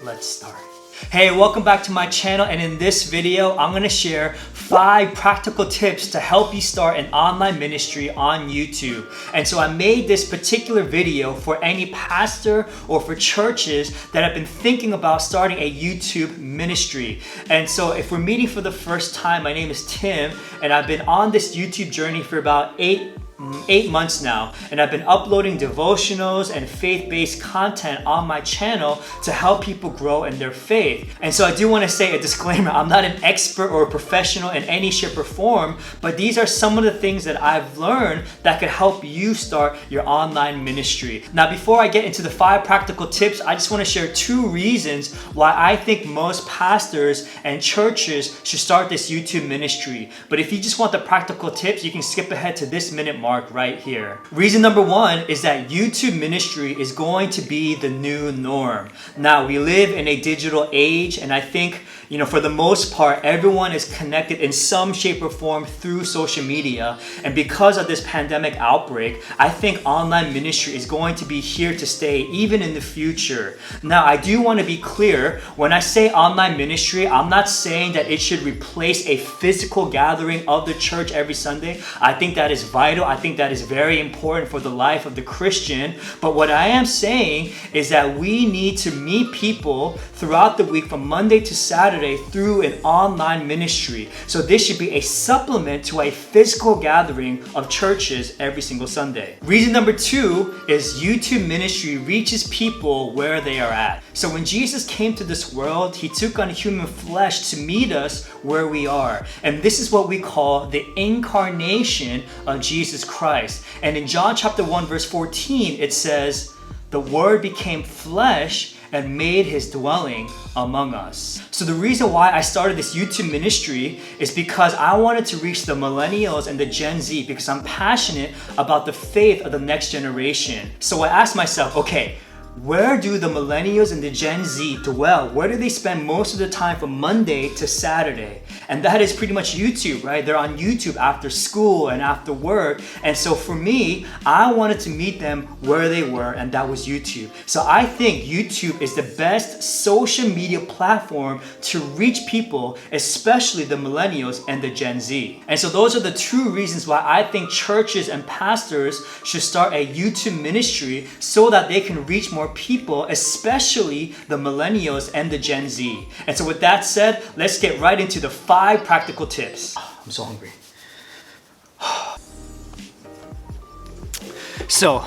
Let's start. Hey, welcome back to my channel, and in this video, I'm gonna share 5 practical tips to help you start an online ministry on YouTube. And so I made this particular video for any pastor or for churches that have been thinking about starting a YouTube ministry. And so if we're meeting for the first time, my name is Tim, and I've been on this YouTube journey for about 8 months now, and I've been uploading devotionals and faith-based content on my channel to help people grow in their faith. And so I do want to say a disclaimer, I'm not an expert or a professional in any shape or form, but these are some of the things that I've learned that could help you start your online ministry. Now, before I get into the 5 practical tips, I just want to share 2 reasons why I think most pastors and churches should start this YouTube ministry. But if you just want the practical tips, you can skip ahead to this minute mark right here. Reason number 1 is that YouTube ministry is going to be the new norm. Now, we live in a digital age, and I think, for the most part, everyone is connected in some shape or form through social media. And because of this pandemic outbreak, I think online ministry is going to be here to stay even in the future. Now, I do want to be clear, when I say online ministry, I'm not saying that it should replace a physical gathering of the church every Sunday. I think that is vital. I think that is very important for the life of the Christian. But what I am saying is that we need to meet people throughout the week from Monday to Saturday through an online ministry. So this should be a supplement to a physical gathering of churches every single Sunday. Reason number 2 is YouTube ministry reaches people where they are at. So when Jesus came to this world, he took on human flesh to meet us where we are. And this is what we call the incarnation of Jesus Christ. And in John chapter 1 verse 14, it says, "The Word became flesh and made his dwelling among us." So the reason why I started this YouTube ministry is because I wanted to reach the millennials and the Gen Z, because I'm passionate about the faith of the next generation. So I asked myself, okay, where do the millennials and the Gen Z dwell? Where do they spend most of the time from Monday to Saturday? And that is pretty much YouTube, right? They're on YouTube after school and after work. And so for me, I wanted to meet them where they were, and that was YouTube. So I think YouTube is the best social media platform to reach people, especially the millennials and the Gen Z. And so those are the 2 reasons why I think churches and pastors should start a YouTube ministry so that they can reach more people, especially the millennials and the Gen Z. And so with that said, let's get right into the 5 practical tips. I'm so hungry. So,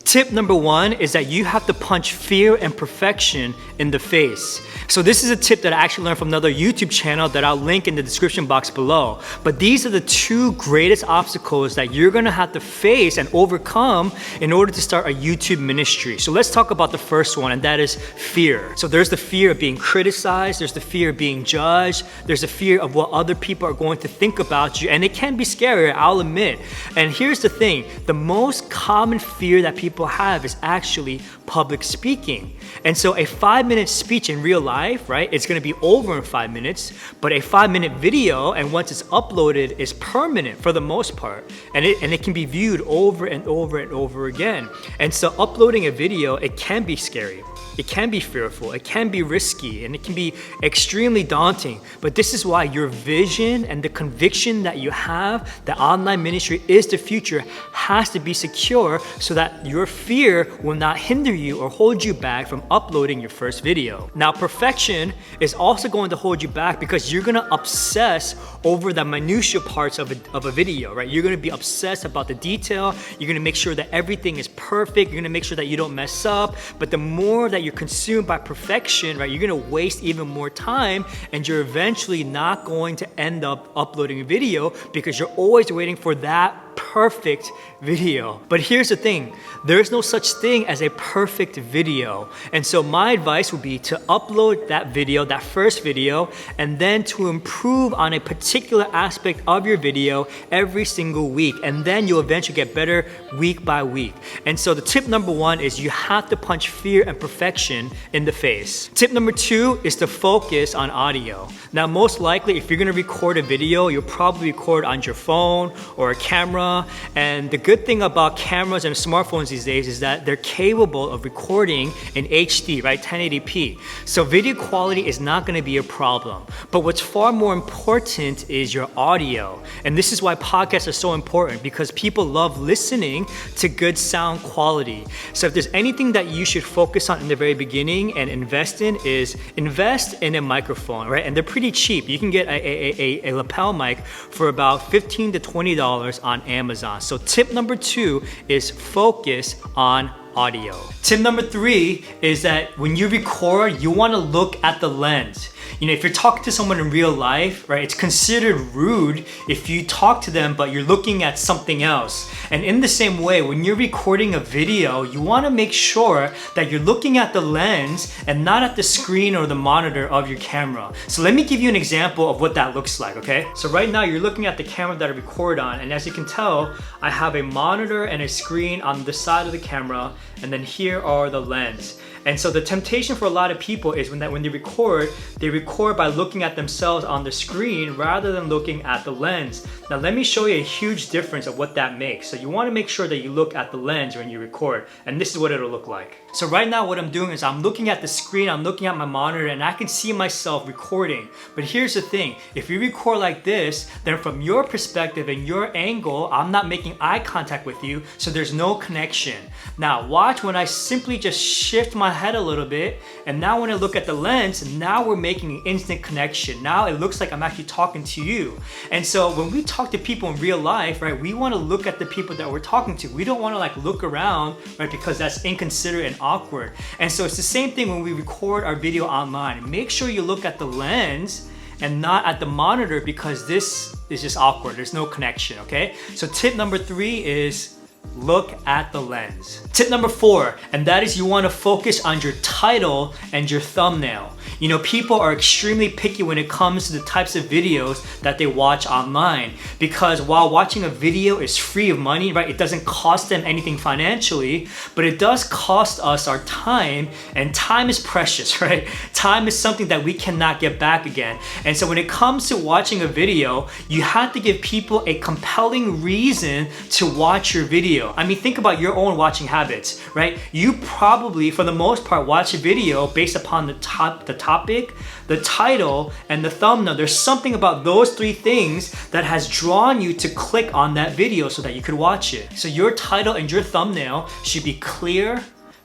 tip number 1 is that you have to punch fear and perfection in the face. So this is a tip that I actually learned from another YouTube channel that I'll link in the description box below. But these are the 2 greatest obstacles that you're gonna have to face and overcome in order to start a YouTube ministry. So let's talk about the first one, and that is fear. So there's the fear of being criticized, there's the fear of being judged, there's the fear of what other people are going to think about you, and it can be scary, I'll admit. And here's the thing, the most common fear that people have is actually public speaking. And so a 5-minute speech in real life, right, it's gonna be over in 5 minutes, but a 5-minute video, and once it's uploaded, is permanent for the most part. And it can be viewed over and over and over again. And so uploading a video, it can be scary. It can be fearful, it can be risky, and it can be extremely daunting. But this is why your vision and the conviction that you have that online ministry is the future has to be secure so that your fear will not hinder you or hold you back from uploading your first video. Now, perfection is also going to hold you back because you're gonna obsess over the minutiae parts of a video, right? You're gonna be obsessed about the detail, you're gonna make sure that everything is perfect, you're gonna make sure that you don't mess up, but the more that you're consumed by perfection, right, you're gonna waste even more time, and you're eventually not going to end up uploading a video because you're always waiting for that perfect video. But here's the thing, there's no such thing as a perfect video. And so my advice would be to upload that video, that first video, and then to improve on a particular aspect of your video every single week. And then you'll eventually get better week by week. And so the tip number 1 is you have to punch fear and perfection in the face. Tip number 2 is to focus on audio. Now, most likely, if you're gonna record a video, you'll probably record on your phone or a camera, camera. And the good thing about cameras and smartphones these days is that they're capable of recording in HD, right? 1080p. So video quality is not going to be a problem. But what's far more important is your audio. And this is why podcasts are so important, because people love listening to good sound quality. So if there's anything that you should focus on in the very beginning and invest in a microphone, right? And they're pretty cheap. You can get a lapel mic for about $15 to $20 on Amazon. So tip number 2 is focus on audio. Tip number 3 is that when you record, you want to look at the lens. You know, if you're talking to someone in real life, right, it's considered rude if you talk to them but you're looking at something else. And in the same way, when you're recording a video, you want to make sure that you're looking at the lens and not at the screen or the monitor of your camera. So let me give you an example of what that looks like, okay? So right now you're looking at the camera that I record on, and as you can tell, I have a monitor and a screen on the side of the camera, and then here are the lens. And so the temptation for a lot of people is when they record by looking at themselves on the screen rather than looking at the lens. Now let me show you a huge difference of what that makes. So you want to make sure that you look at the lens when you record, and this is what it'll look like. So right now what I'm doing is I'm looking at the screen, I'm looking at my monitor, and I can see myself recording. But here's the thing, if you record like this, then from your perspective and your angle, I'm not making eye contact with you, so there's no connection. Now watch when I simply just shift my head a little bit, and now when I look at the lens, now we're making an instant connection. Now it looks like I'm actually talking to you. And so when we talk to people in real life, right, we want to look at the people that we're talking to. We don't want to like look around, right, because that's inconsiderate and awkward. And so it's the same thing when we record our video online. Make sure you look at the lens and not at the monitor, because this is just awkward. There's no connection, okay? So tip number 3 is look at the lens. Tip number 4, and that is you want to focus on your title and your thumbnail. You know, people are extremely picky when it comes to the types of videos that they watch online, because while watching a video is free of money, right, it doesn't cost them anything financially, but it does cost us our time, and time is precious, right? Time is something that we cannot get back again. And so when it comes to watching a video, you have to give people a compelling reason to watch your video. I mean, think about your own watching habits, right? You probably, for the most part, watch a video based upon the topic, the title, and the thumbnail. There's something about those 3 things that has drawn you to click on that video so that you could watch it. So your title and your thumbnail should be clear,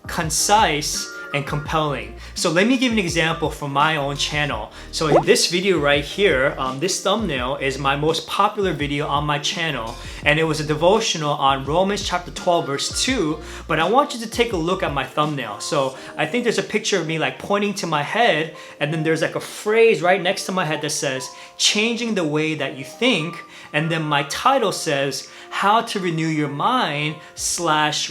concise, and compelling. So let me give an example from my own channel. So this video right here, this thumbnail is my most popular video on my channel, and it was a devotional on Romans chapter 12 verse 2, but I want you to take a look at my thumbnail. So I think there's a picture of me like pointing to my head, and then there's like a phrase right next to my head that says, changing the way that you think, and then my title says, how to renew your mind /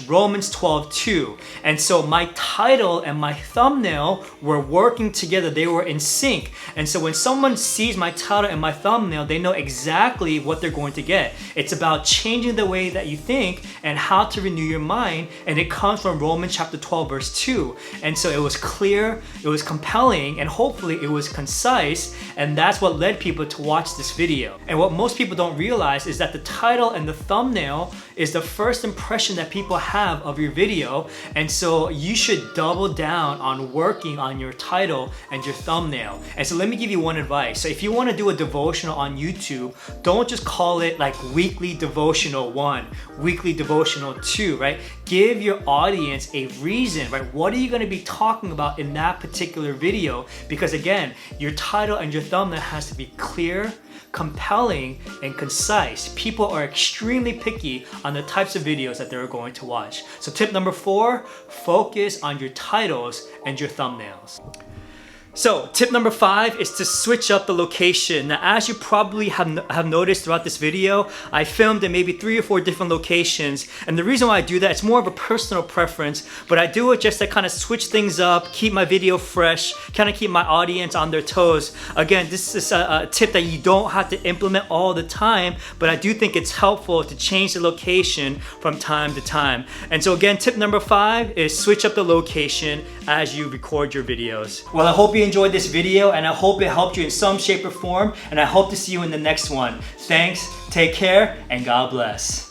Romans 12:2. And so my title and my thumbnail were working together. They were in sync. And so when someone sees my title and my thumbnail, they know exactly what they're going to get. It's about changing the way that you think and how to renew your mind. And it comes from Romans chapter 12 verse 2. And so it was clear, it was compelling, and hopefully it was concise. And that's what led people to watch this video. And what most people don't realize is that the title and the thumbnail is the first impression that people have of your video. And so you should double down on working on your title and your thumbnail. And so let me give you one advice. So if you want to do a devotional on YouTube, don't just call it like weekly devotional 1, weekly devotional 2, right? Give your audience a reason, right? What are you going to be talking about in that particular video? Because again, your title and your thumbnail has to be clear, compelling, and concise. People are extremely picky on the types of videos that they're going to watch. So tip number 4, focus on your titles and your thumbnails. So tip number 5 is to switch up the location. Now, as you probably have noticed throughout this video, I filmed in maybe 3 or 4 different locations. And the reason why I do that, it's more of a personal preference, but I do it just to kind of switch things up, keep my video fresh, kind of keep my audience on their toes. Again, this is a tip that you don't have to implement all the time, but I do think it's helpful to change the location from time to time. And so again, tip number 5 is switch up the location as you record your videos. Well, I hope you enjoyed this video, and I hope it helped you in some shape or form, and I hope to see you in the next one. Thanks, take care, and God bless.